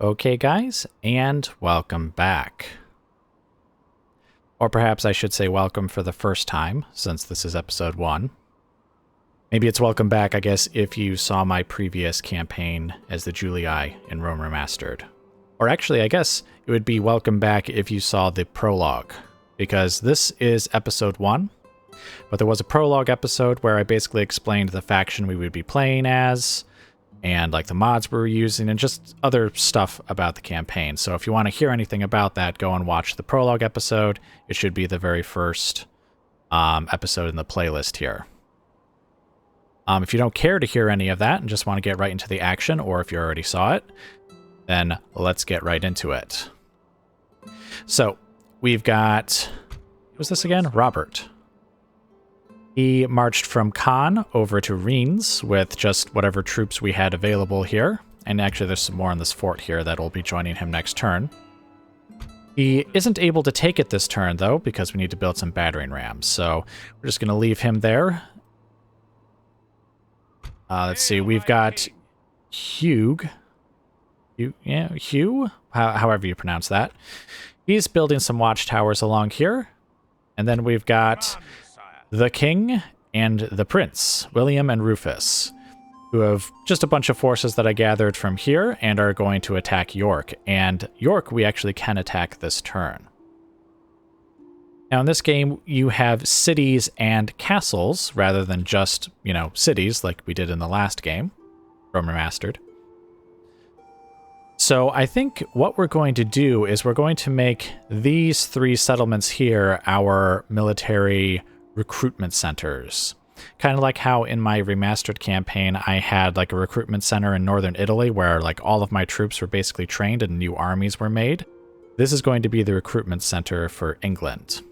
Okay, guys, and welcome back. Or perhaps I should say welcome for the first time, since this is episode 1. Maybe it's welcome back, I guess, if you saw my previous campaign as the Julii in Rome Remastered. Or actually, I guess it would be welcome back if you saw the prologue, because this is episode 1, but there was a prologue episode where I basically explained the faction we would be playing as, and like the mods we were using, and just other stuff about the campaign. So if you want to hear anything about that, go and watch the prologue episode. It should be the very first episode in the playlist here. If you don't care to hear any of that and just want to get right into the action, or if you already saw it, then let's get right into it. So we've got, who was this again? Robert. He marched from Caen over to Rennes with just whatever troops we had available here. And actually there's some more on this fort here that will be joining him next turn. He isn't able to take it this turn, though, because we need to build some battering rams. So we're just going to leave him there. Let's see, we've got Hugh, however you pronounce that. He's building some watchtowers along here. And then we've got the King and the Prince, William and Rufus, who have just a bunch of forces that I gathered from here and are going to attack York. And York we actually can attack this turn. Now in this game, you have cities and castles rather than just, cities like we did in the last game, Rome Remastered. So I think what we're going to do is we're going to make these 3 settlements here our military recruitment centers. Kind of like how in my remastered campaign I had like a recruitment center in northern Italy where like all of my troops were basically trained and new armies were made. This is going to be the recruitment center for England.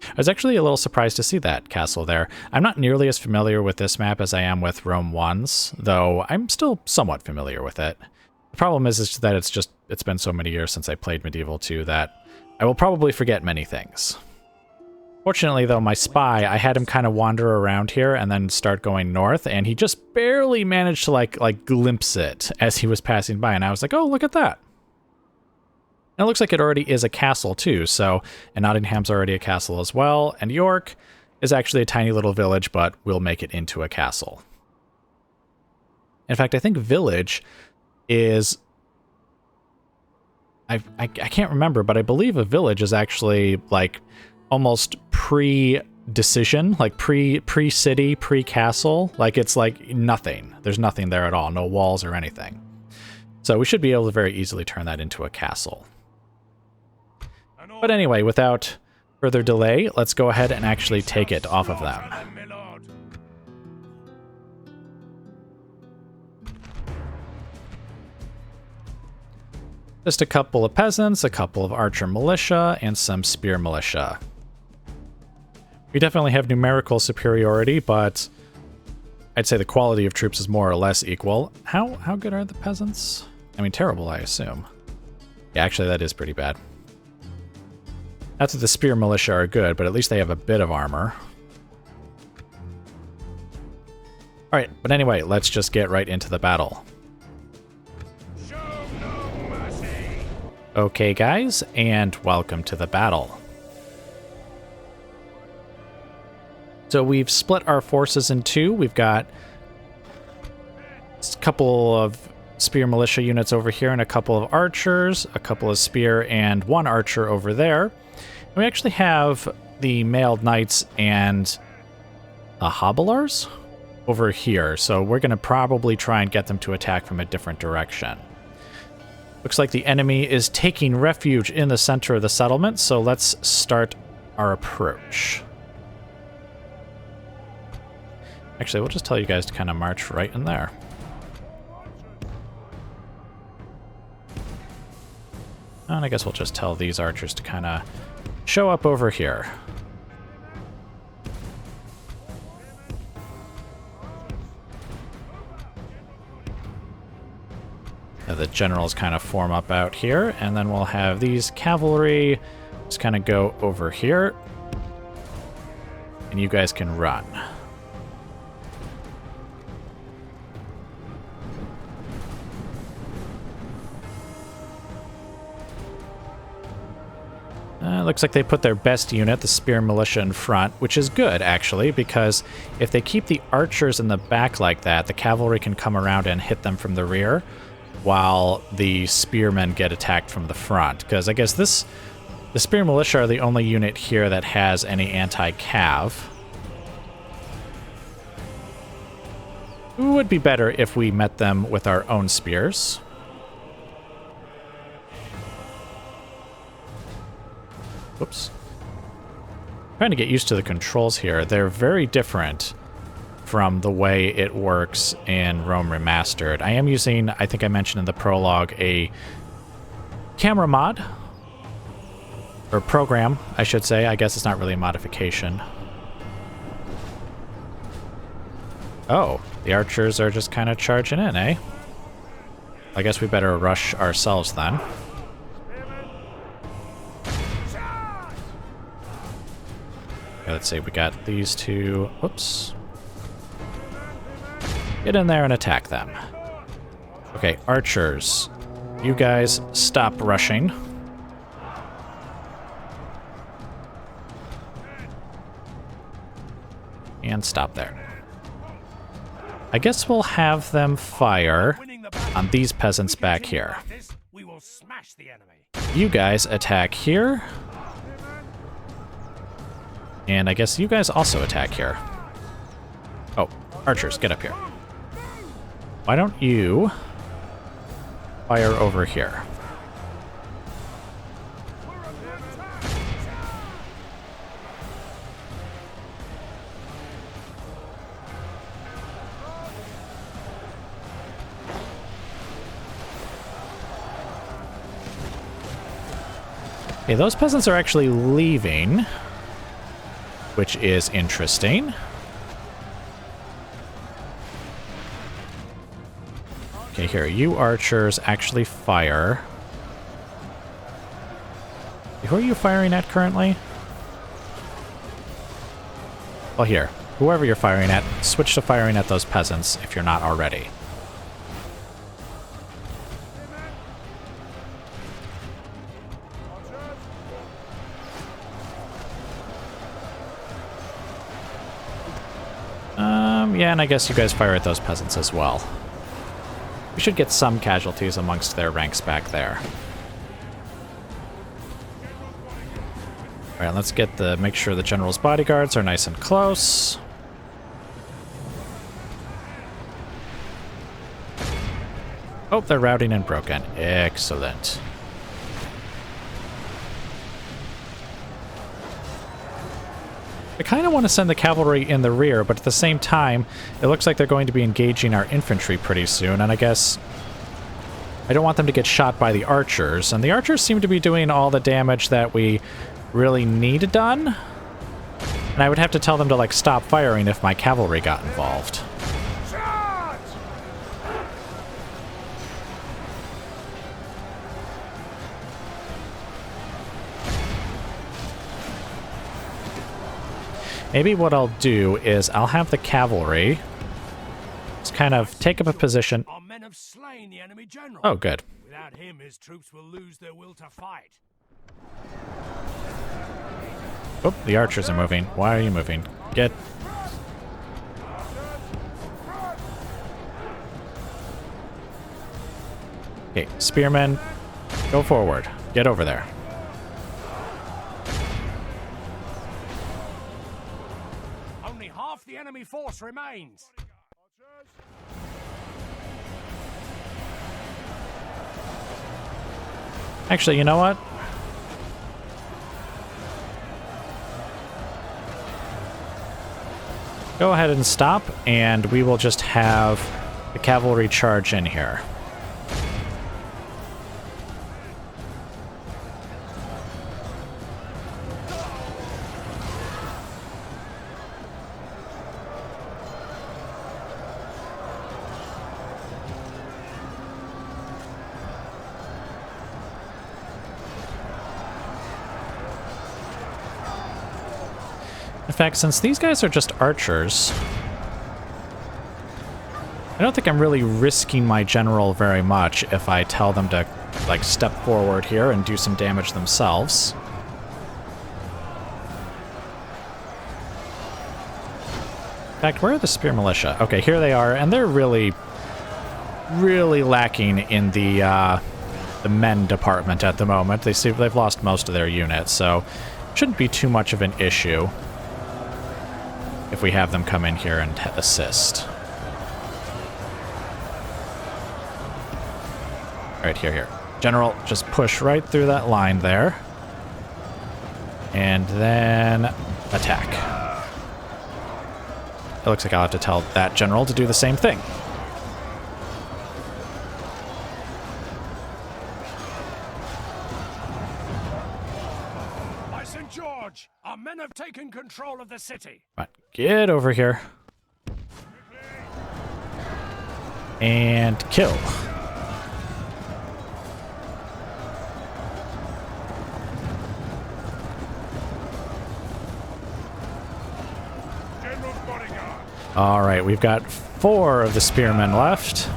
I was actually a little surprised to see that castle there. I'm not nearly as familiar with this map as I am with Rome 1's, though I'm still somewhat familiar with it. The problem is that it's been so many years since I played Medieval 2 that I will probably forget many things. Fortunately, though, my spy, I had him kind of wander around here and then start going north, and he just barely managed to like glimpse it as he was passing by, and I was like, oh, look at that. And it looks like it already is a castle, too, and Nottingham's already a castle as well, and York is actually a tiny little village, but we'll make it into a castle. In fact, I think village is... I can't remember, but I believe a village is actually, like, almost pre-decision, like pre-city, pre-castle. Like, it's like nothing. There's nothing there at all, no walls or anything. So we should be able to very easily turn that into a castle. But anyway, without further delay, let's go ahead and actually take it off of them. Just a couple of peasants, a couple of archer militia, and some spear militia. We definitely have numerical superiority, but I'd say the quality of troops is more or less equal. How good are the peasants? I mean, terrible, I assume. Yeah, actually, that is pretty bad. Not that the spear militia are good, but at least they have a bit of armor. Alright, but anyway, let's just get right into the battle. Okay, guys, and welcome to the battle. So we've split our forces in 2. We've got a couple of spear militia units over here and a couple of archers, a couple of spear and 1 archer over there. And we actually have the mailed knights and the hobblers over here, so we're going to probably try and get them to attack from a different direction. Looks like the enemy is taking refuge in the center of the settlement, so let's start our approach. Actually, we'll just tell you guys to kind of march right in there. And I guess we'll just tell these archers to kind of show up over here. The generals kind of form up out here, and then we'll have these cavalry just kind of go over here, and you guys can run. Looks like they put their best unit, the Spear Militia, in front, which is good, actually, because if they keep the archers in the back like that, the cavalry can come around and hit them from the rear, while the spearmen get attacked from the front. Because I guess the Spear Militia are the only unit here that has any anti-cav. It would be better if we met them with our own spears. Whoops. Trying to get used to the controls here. They're very different from the way it works in Rome Remastered. I am using, I think I mentioned in the prologue, a camera mod. Or program, I should say. I guess it's not really a modification. Oh, the archers are just kind of charging in, eh? I guess we better rush ourselves then. Okay, let's see, we got these two. Oops. Get in there and attack them. Okay, archers. You guys stop rushing. And stop there. I guess we'll have them fire on these peasants back here. You guys attack here. And I guess you guys also attack here. Oh, archers, get up here. Why don't you fire over here? Okay, those peasants are actually leaving, which is interesting. Okay, here, you archers actually fire. Who are you firing at currently? Well, here, whoever you're firing at, switch to firing at those peasants if you're not already. Yeah, and I guess you guys fire at those peasants as well. We should get some casualties amongst their ranks back there. Alright, let's get make sure the general's bodyguards are nice and close. Oh, they're routing and broken. Excellent. I kind of want to send the cavalry in the rear, but at the same time, it looks like they're going to be engaging our infantry pretty soon, and I guess I don't want them to get shot by the archers, and the archers seem to be doing all the damage that we really need done, and I would have to tell them to, like, stop firing if my cavalry got involved. Maybe what I'll do is I'll have the cavalry just kind of take up a position. Our men have slain the enemy general. Oh, good. Without him, his troops will lose their will to fight. Oh, the archers are moving. Why are you moving? Get... Okay, spearmen, go forward. Get over there. Only half the enemy force remains. Actually, you know what? Go ahead and stop, and we will just have the cavalry charge in here. In fact, since these guys are just archers, I don't think I'm really risking my general very much if I tell them to, like, step forward here and do some damage themselves. In fact, where are the spear militia? Okay, here they are, and they're really, really lacking in the men department at the moment. They've lost most of their units, so shouldn't be too much of an issue if we have them come in here and assist. Right, here. General, just push right through that line there. And then attack. It looks like I'll have to tell that general to do the same thing. By St. George, our men have taken control of the city. Right, get over here. And kill. All right, we've got 4 of the spearmen left.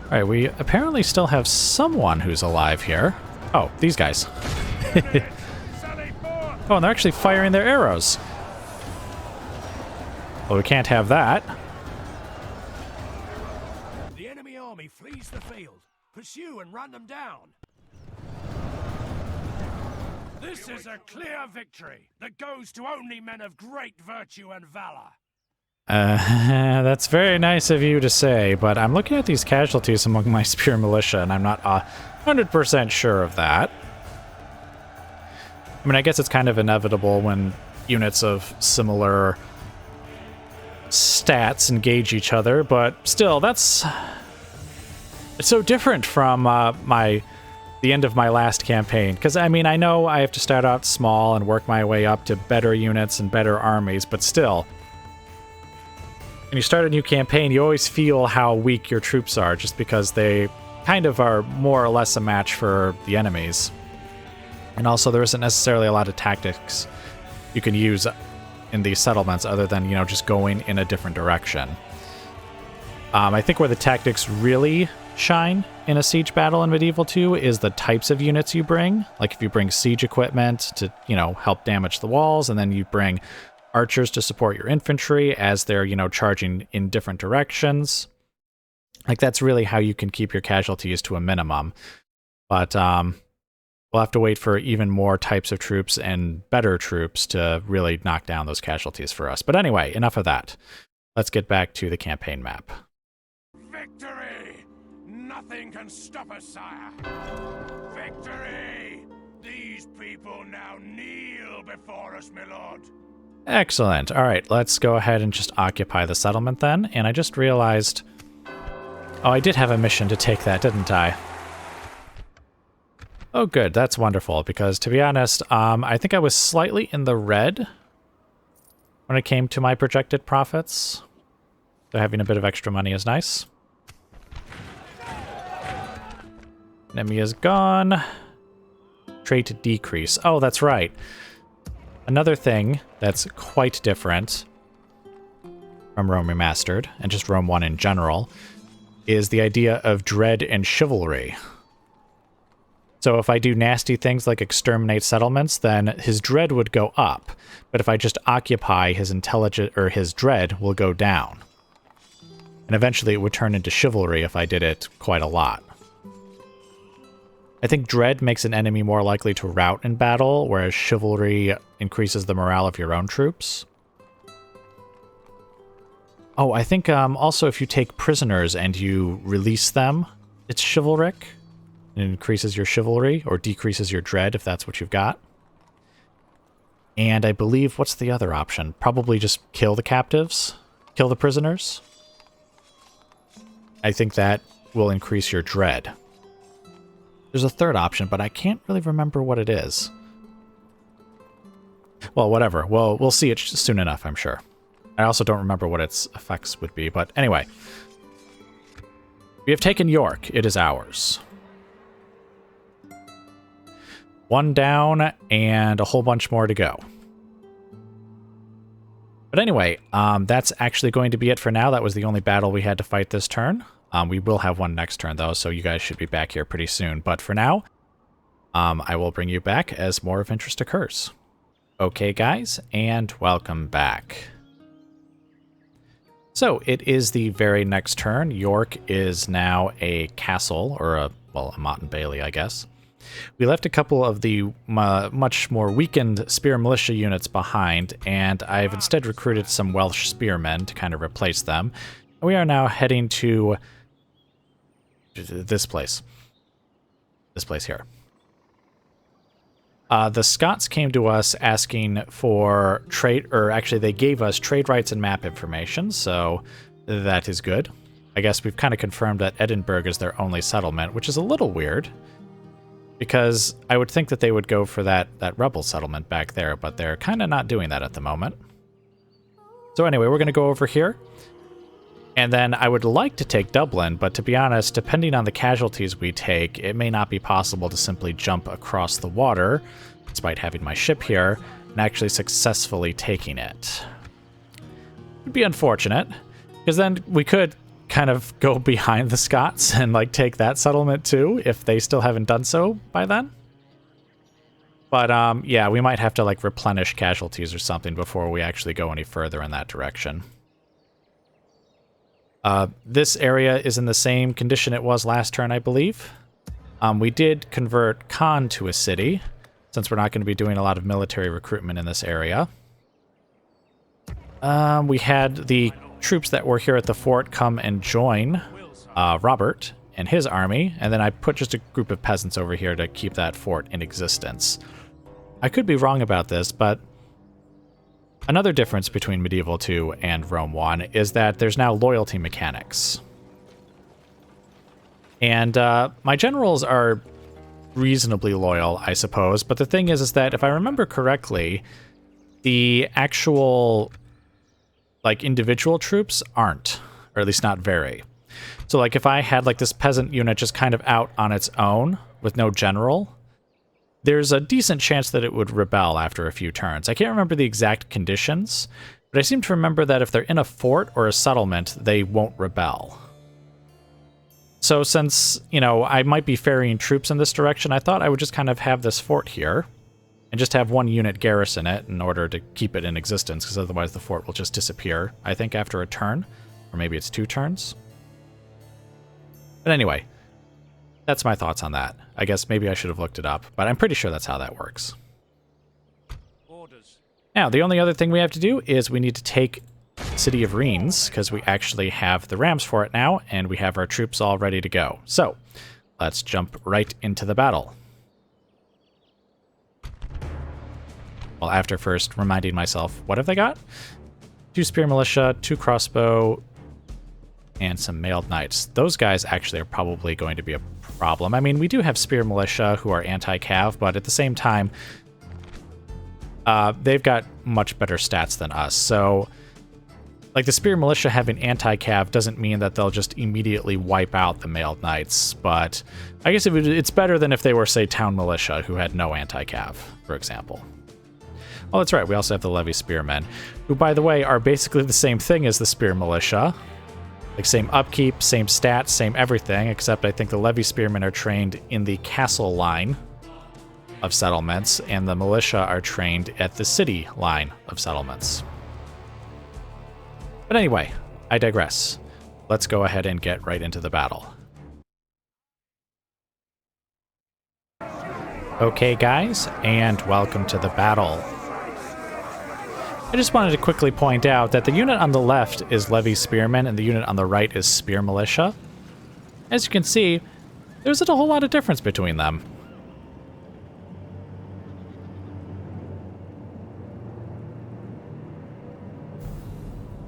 All right, we apparently still have someone who's alive here. Oh, these guys. Oh, and they're actually firing their arrows. Well, we can't have that. The enemy army flees the field. Pursue and run them down. This is a clear victory that goes to only men of great virtue and valor. That's very nice of you to say, but I'm looking at these casualties among my spear militia, and I'm not 100% sure of that. I mean, I guess it's kind of inevitable when units of similar stats engage each other, but still, it's so different from the end of my last campaign. Because, I mean, I know I have to start out small and work my way up to better units and better armies, but still, when you start a new campaign, you always feel how weak your troops are, just because they kind of are more or less a match for the enemies. And also, there isn't necessarily a lot of tactics you can use in these settlements other than, you know, just going in a different direction. I think where the tactics really shine in a siege battle in Medieval 2 is the types of units you bring. Like if you bring siege equipment to, you know, help damage the walls, and then you bring archers to support your infantry as they're, you know, charging in different directions. Like that's really how you can keep your casualties to a minimum. But we'll have to wait for even more types of troops and better troops to really knock down those casualties for us. But anyway, enough of that. Let's get back to the campaign map. Victory! Nothing can stop us, sire. Victory! These people now kneel before us, my lord. Excellent. All right, let's go ahead and just occupy the settlement then. And I just realized... Oh, I did have a mission to take that, didn't I? Oh, good. That's wonderful, because to be honest, I think I was slightly in the red when it came to my projected profits. So having a bit of extra money is nice. Enemy is gone. Trait decrease. Oh, that's right. Another thing that's quite different from Rome Remastered, and just Rome 1 in general, is the idea of dread and chivalry. So if I do nasty things like exterminate settlements, then his dread would go up. But if I just occupy, his intelligence or his dread will go down. And eventually it would turn into chivalry if I did it quite a lot. I think dread makes an enemy more likely to rout in battle, whereas chivalry increases the morale of your own troops. Oh, I think also if you take prisoners and you release them, it's chivalric. It increases your chivalry, or decreases your dread, if that's what you've got. And I believe, what's the other option? Probably just kill the captives? Kill the prisoners? I think that will increase your dread. There's a third option, but I can't really remember what it is. Well, whatever. Well, we'll see it soon enough, I'm sure. I also don't remember what its effects would be, but anyway. We have taken York. It is ours. One down, and a whole bunch more to go. But anyway, that's actually going to be it for now. That was the only battle we had to fight this turn. We will have one next turn, though, so you guys should be back here pretty soon. But for now, I will bring you back as more of interest occurs. Okay, guys, and welcome back. So, it is the very next turn. York is now a castle, or a Motte and Bailey, I guess. We left a couple of the much more weakened spear militia units behind, and I've instead recruited some Welsh spearmen to kind of replace them. We are now heading to this place. This place here. The Scots came to us asking for trade, or actually they gave us trade rights and map information, so that is good. I guess we've kind of confirmed that Edinburgh is their only settlement, which is a little weird, because I would think that they would go for that rebel settlement back there, but they're kind of not doing that at the moment. So anyway, we're going to go over here. And then I would like to take Dublin, but to be honest, depending on the casualties we take, it may not be possible to simply jump across the water, despite having my ship here, and actually successfully taking it. It would be unfortunate, because then we could kind of go behind the Scots and like take that settlement too, if they still haven't done so by then. But yeah, we might have to like replenish casualties or something before we actually go any further in that direction. This area is in the same condition it was last turn, I believe. We did convert Caen to a city, since we're not going to be doing a lot of military recruitment in this area. We had the troops that were here at the fort come and join Robert and his army, and then I put just a group of peasants over here to keep that fort in existence. I could be wrong about this, but another difference between Medieval 2 and Rome 1 is that there's now loyalty mechanics. And my generals are reasonably loyal, I suppose, but the thing is that if I remember correctly, the actual like individual troops aren't, or at least not very. So like if I had like this peasant unit just kind of out on its own with no general, there's a decent chance that it would rebel after a few turns. I can't remember the exact conditions, but I seem to remember that if they're in a fort or a settlement, they won't rebel. So since, you know, I might be ferrying troops in this direction, I thought I would just kind of have this fort here and just have one unit garrison it in order to keep it in existence, because otherwise the fort will just disappear, I think, after a turn, or maybe it's 2 turns. But anyway, that's my thoughts on that. I guess maybe I should have looked it up, but I'm pretty sure that's how that works. Orders. Now, the only other thing we have to do is we need to take the city of Rennes, because we actually have the rams for it now, and we have our troops all ready to go. So, let's jump right into the battle. Well, after first reminding myself, what have they got? 2 spear militia, 2 crossbow, and some mailed knights. Those guys actually are probably going to be a problem. I mean, we do have spear militia who are anti-cav, but at the same time, they've got much better stats than us. So, like, the spear militia having anti-cav doesn't mean that they'll just immediately wipe out the mailed knights, but I guess it's better than if they were, say, town militia who had no anti-cav, for example. Oh, that's right, we also have the levy spearmen, who, by the way, are basically the same thing as the spear militia. Like, same upkeep, same stats, same everything, except I think the levy spearmen are trained in the castle line of settlements, and the militia are trained at the city line of settlements. But anyway, I digress. Let's go ahead and get right into the battle. Okay, guys, and welcome to the battle. I just wanted to quickly point out that the unit on the left is Levy Spearmen and the unit on the right is Spear Militia. As you can see, there isn't a whole lot of difference between them.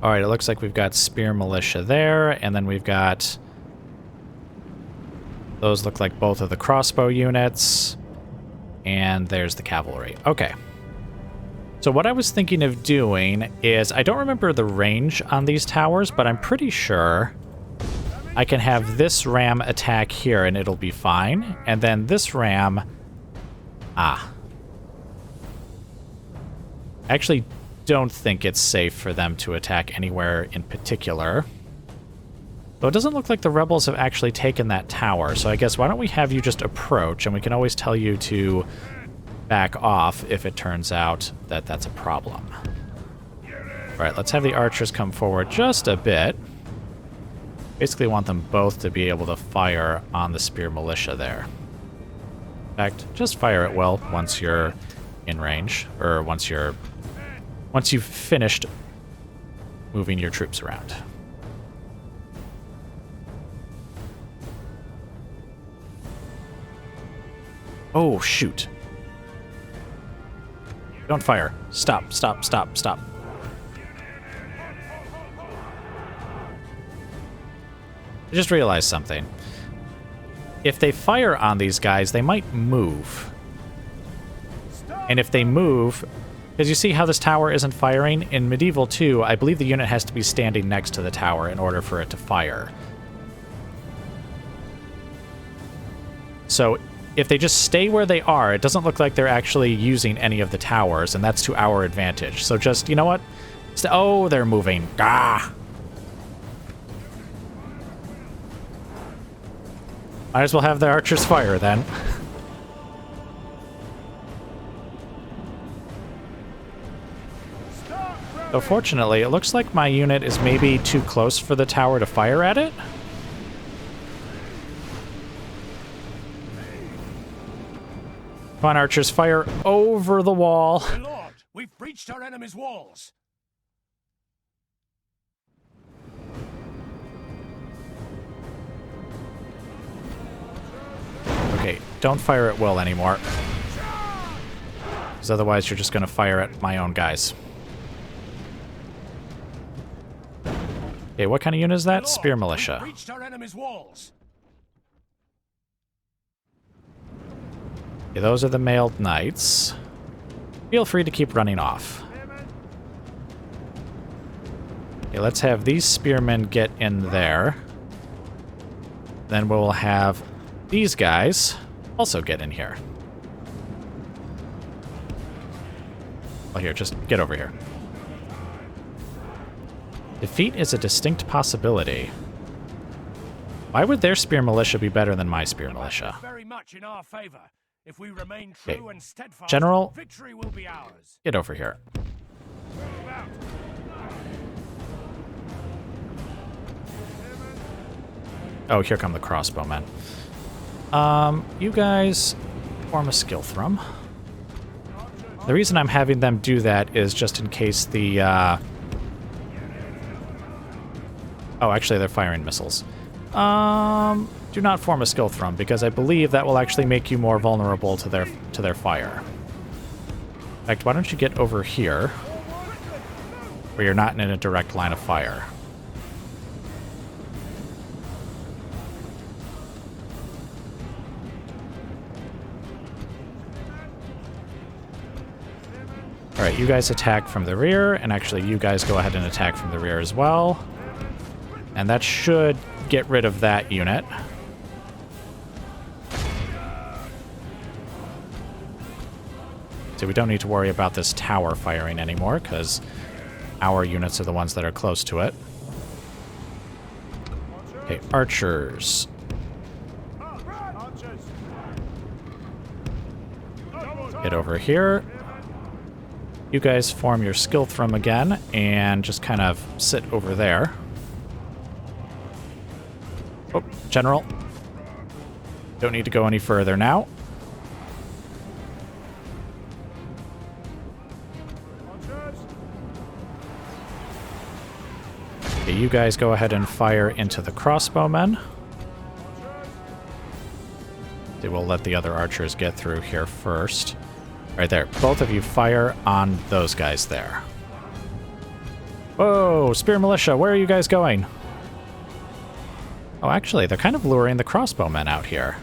Alright, it looks like we've got Spear Militia there, and then we've got... Those look like both of the crossbow units, and there's the cavalry. Okay. So what I was thinking of doing is, I don't remember the range on these towers, but I'm pretty sure I can have this ram attack here and it'll be fine. And then this ram... I actually don't think it's safe for them to attack anywhere in particular. So it doesn't look like the rebels have actually taken that tower, so I guess why don't we have you just approach, and we can always tell you to back off if it turns out that that's a problem. Alright, let's have the archers come forward just a bit. Basically want them both to be able to fire on the spear militia there. In fact, just fire at will once you're in range, or once you've finished moving your troops around. Oh, shoot. Don't fire. Stop, stop, stop, stop. I just realized something. If they fire on these guys, they might move. And if they move... Because you see how this tower isn't firing? In Medieval 2, I believe the unit has to be standing next to the tower in order for it to fire. So if they just stay where they are, it doesn't look like they're actually using any of the towers, and that's to our advantage. So just, you know what? Oh, they're moving. Ah! Might as well have the archers fire, then. So fortunately, it looks like my unit is maybe too close for the tower to fire at it. Come on, archers, fire over the wall. My lord, we've breached our enemy's walls. Okay, don't fire at will anymore. Because otherwise you're just going to fire at my own guys. Okay, what kind of unit is that? Spear militia. We've breached our enemy's walls. Okay, those are the mailed knights. Feel free to keep running off. Okay, let's have these spearmen get in there. Then we'll have these guys also get in here. Well, here, just get over here. Defeat is a distinct possibility. Why would their spear militia be better than my spear militia? Very much in our favor. If we remain true and steadfast, General, victory will be ours. Get over here. Oh, here come the crossbowmen. You guys form a skill thrum. The reason I'm having them do that is just in case the, Oh, actually, they're firing missiles. Do not form a skill thrum, because I believe that will actually make you more vulnerable to their fire. In fact, why don't you get over here, where you're not in a direct line of fire. Alright, you guys attack from the rear, and actually you guys go ahead and attack from the rear as well. And that should get rid of that unit. So we don't need to worry about this tower firing anymore, because our units are the ones that are close to it. Okay, archers. Get over here. You guys form your skill thrum again, and just kind of sit over there. Oh, General. Don't need to go any further now. Okay, you guys go ahead and fire into the crossbowmen. They will let the other archers get through here first. Right there. Both of you fire on those guys there. Whoa, spear militia, where are you guys going? Oh, actually, they're kind of luring the crossbowmen out here.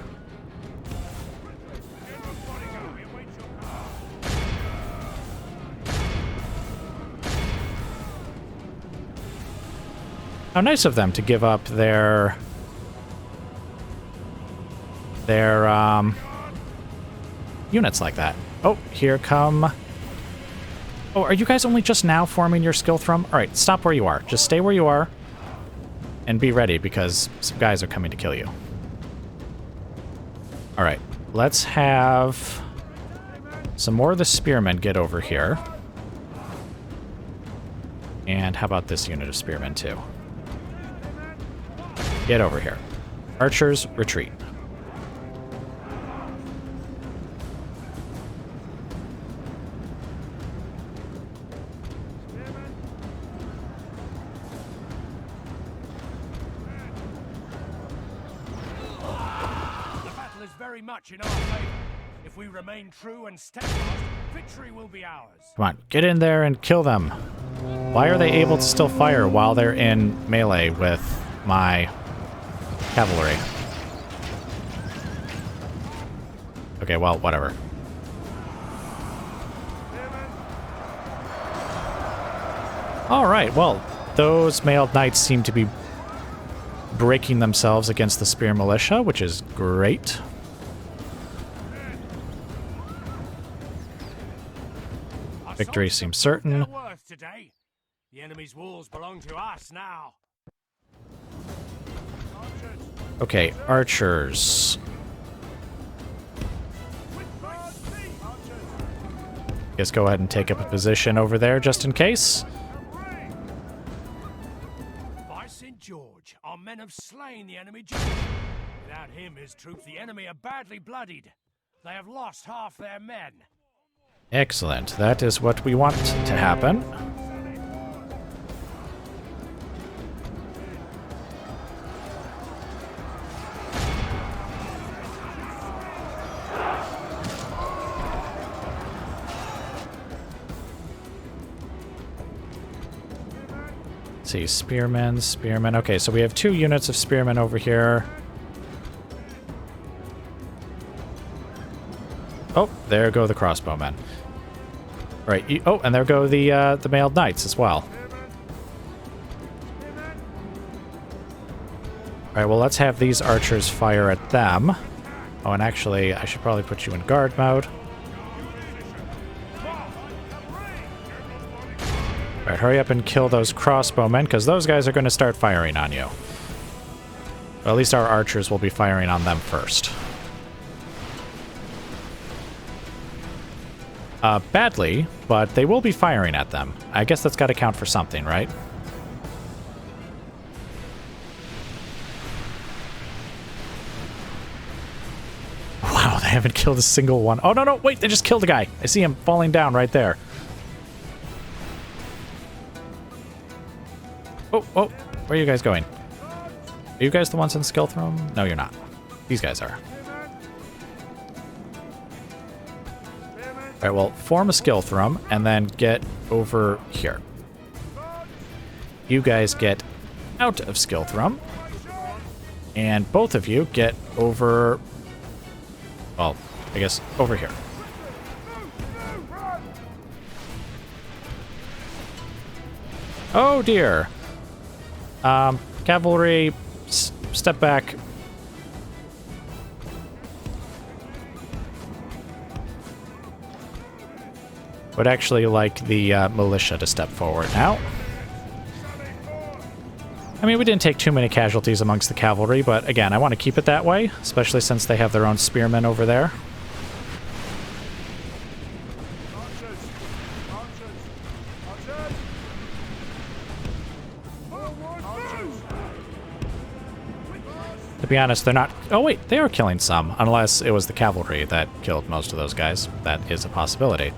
How nice of them to give up their units like that. Oh, here come... Oh, are you guys only just now forming your skill thrum? Alright, stop where you are. Just stay where you are. And be ready, because some guys are coming to kill you. Alright, let's have some more of the spearmen get over here. And how about this unit of spearmen, too? Get over here. Archers, retreat. Very much in our favor. If we remain true and steadfast, victory will be ours. Come on, get in there and kill them. Why are they able to still fire while they're in melee with my cavalry? Okay, well, whatever. Alright, well, those mailed knights seem to be breaking themselves against the spear militia, which is great. Victory seems certain. The enemy's walls belong to us now. Okay, archers. Guess go ahead and take up a position over there just in case. By St. George, our men have slain the enemy general. Without him, his troops, the enemy are badly bloodied. They have lost half their men. Excellent. That is what we want to happen. Let's see, spearmen, spearmen. Okay, so we have 2 units of spearmen over here. Oh, there go the crossbowmen. Right. Oh, and there go the mailed knights as well. All right. Well, let's have these archers fire at them. Oh, and actually, I should probably put you in guard mode. All right. Hurry up and kill those crossbowmen, because those guys are going to start firing on you. Or at least our archers will be firing on them first. Badly, but they will be firing at them. I guess that's got to count for something, right? Wow, they haven't killed a single one. Oh, no, no, wait, they just killed a guy. I see him falling down right there. Oh, oh, where are you guys going? Are you guys the ones in skill throw? No, you're not. These guys are. Alright, well, form a skill thrum, and then get over here. You guys get out of skill thrum. And both of you get over... Well, I guess over here. Oh, dear. Cavalry, step back. Would actually like the militia to step forward now. I mean, we didn't take too many casualties amongst the cavalry, but again, I want to keep it that way, especially since they have their own spearmen over there. To be honest, they're not... Oh wait, they are killing some, unless it was the cavalry that killed most of those guys. That is a possibility.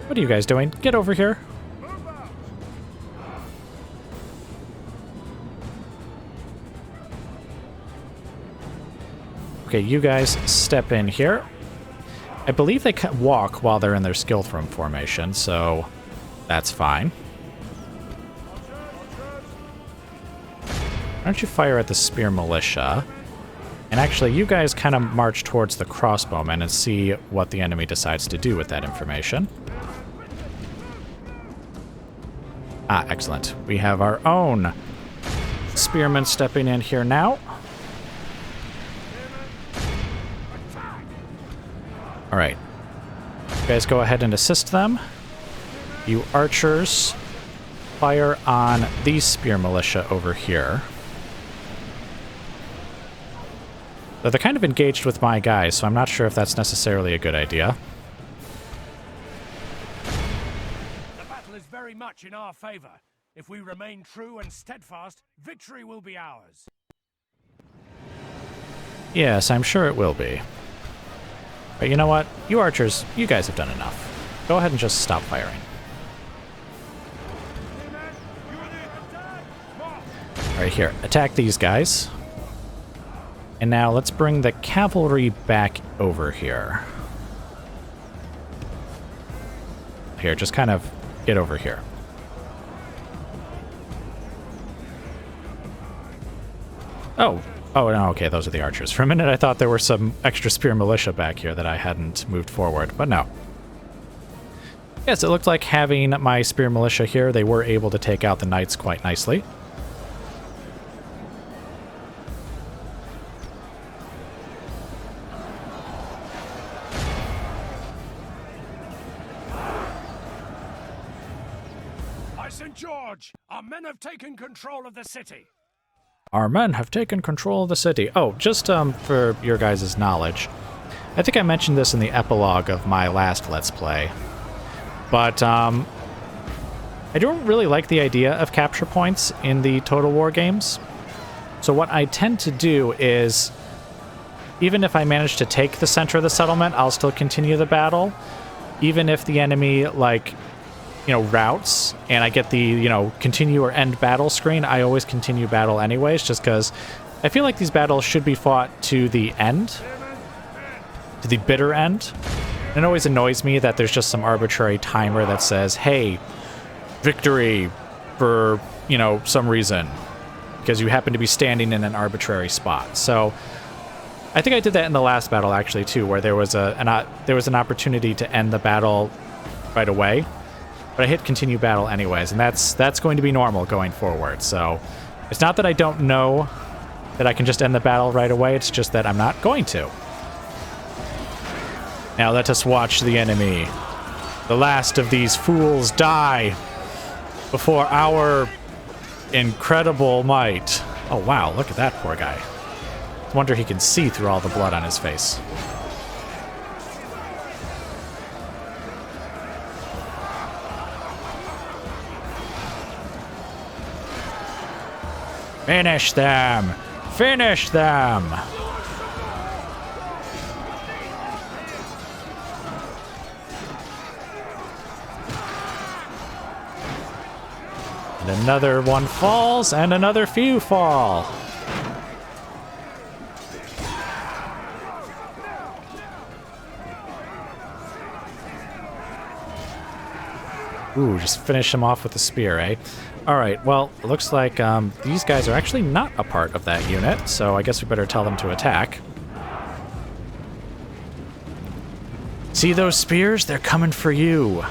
What are you guys doing? Get over here. Okay, you guys step in here. I believe they can walk while they're in their skill thrum formation, so that's fine. Why don't you fire at the spear militia? And actually, you guys kind of march towards the crossbowmen and see what the enemy decides to do with that information. Ah, excellent. We have our own spearmen stepping in here now. All right. You guys go ahead and assist them. You archers fire on these spear militia over here. Though they're kind of engaged with my guys, so I'm not sure if that's necessarily a good idea. The battle is very much in our favor. If we remain true and steadfast, victory will be ours. Yes, I'm sure it will be. But you know what? You archers, you guys have done enough. Go ahead and just stop firing. Alright, here. Attack these guys. And now let's bring the cavalry back over here. Here, just kind of get over here. Oh, no, okay, those are the archers. For a minute I thought there were some extra spear militia back here that I hadn't moved forward, but no. Yes, it looked like having my spear militia here, they were able to take out the knights quite nicely. St. George, our men have taken control of the city. Our men have taken control of the city. Oh, just for your guys' knowledge, I think I mentioned this in the epilogue of my last Let's Play, but I don't really like the idea of capture points in the Total War games. So what I tend to do is, even if I manage to take the center of the settlement, I'll still continue the battle, even if the enemy, like, routes, and I get the, continue or end battle screen. I always continue battle anyways, just because I feel like these battles should be fought to the end, to the bitter end. And it always annoys me that there's just some arbitrary timer that says, hey, victory for, some reason, because you happen to be standing in an arbitrary spot. So I think I did that in the last battle, actually, too, where there was an opportunity to end the battle right away. But I hit continue battle anyways, and that's going to be normal going forward. So it's not that I don't know that I can just end the battle right away, it's just that I'm not going to. Now let us watch the enemy. The last of these fools die before our incredible might. Oh wow, look at that poor guy. I wonder he can see through all the blood on his face. Finish them! Finish them! And another one falls, and another few fall. Ooh, just finish him off with the spear, eh? Alright, well, it looks like these guys are actually not a part of that unit, so I guess we better tell them to attack. See those spears? They're coming for you.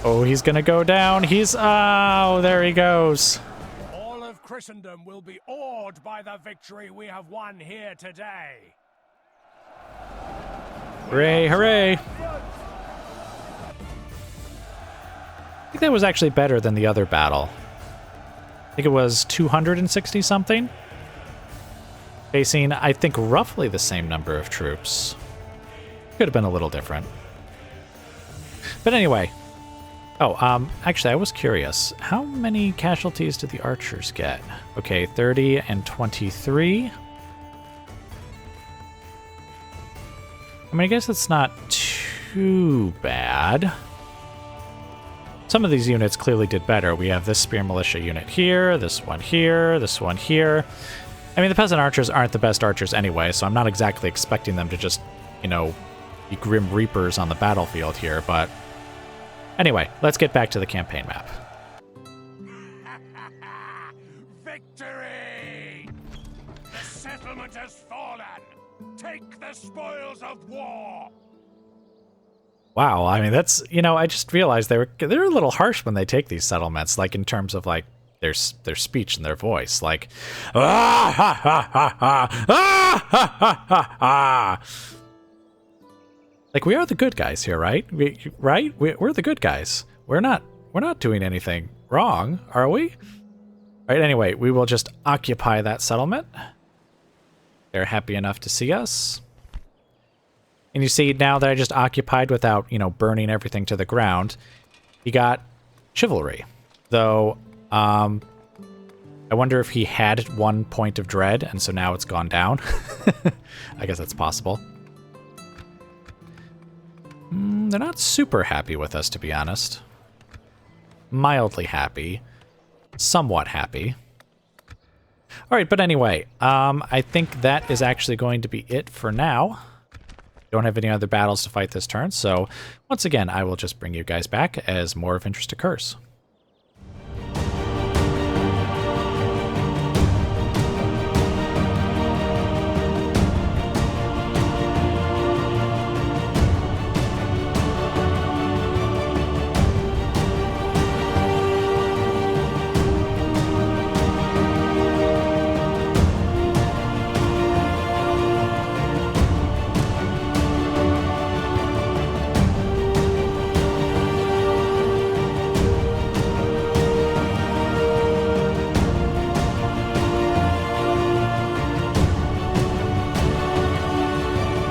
Oh, he's gonna go down. Oh, there he goes. Christendom will be awed by the victory we have won here today. Hooray, hooray! I think that was actually better than the other battle. I think it was 260 something. Facing, I think, roughly the same number of troops. Could have been a little different. But anyway. Oh, actually, I was curious. How many casualties did the archers get? Okay, 30 and 23. I mean, I guess it's not too bad. Some of these units clearly did better. We have this spear militia unit here, this one here, this one here. I mean, the peasant archers aren't the best archers anyway, so I'm not exactly expecting them to just, be grim reapers on the battlefield here, but... Anyway, let's get back to the campaign map. Victory! The settlement has fallen! Take the spoils of war! Wow, I mean, that's, I just realized they're a little harsh when they take these settlements, like in terms of, like, their speech and their voice, like, ah, ha, ha, ha, ha, ah, ha, ha, ha, ha. Like, we are the good guys here, right? We're the good guys. We're not doing anything wrong, are we? Right, anyway, we will just occupy that settlement. They're happy enough to see us. And you see, now that I just occupied without, burning everything to the ground, he got chivalry. Though, I wonder if he had 1 point of dread, and so now it's gone down. I guess that's possible. They're not super happy with us, to be honest. Mildly happy. Somewhat happy. Alright, but anyway, I think that is actually going to be it for now. Don't have any other battles to fight this turn, so once again, I will just bring you guys back as more of interest occurs.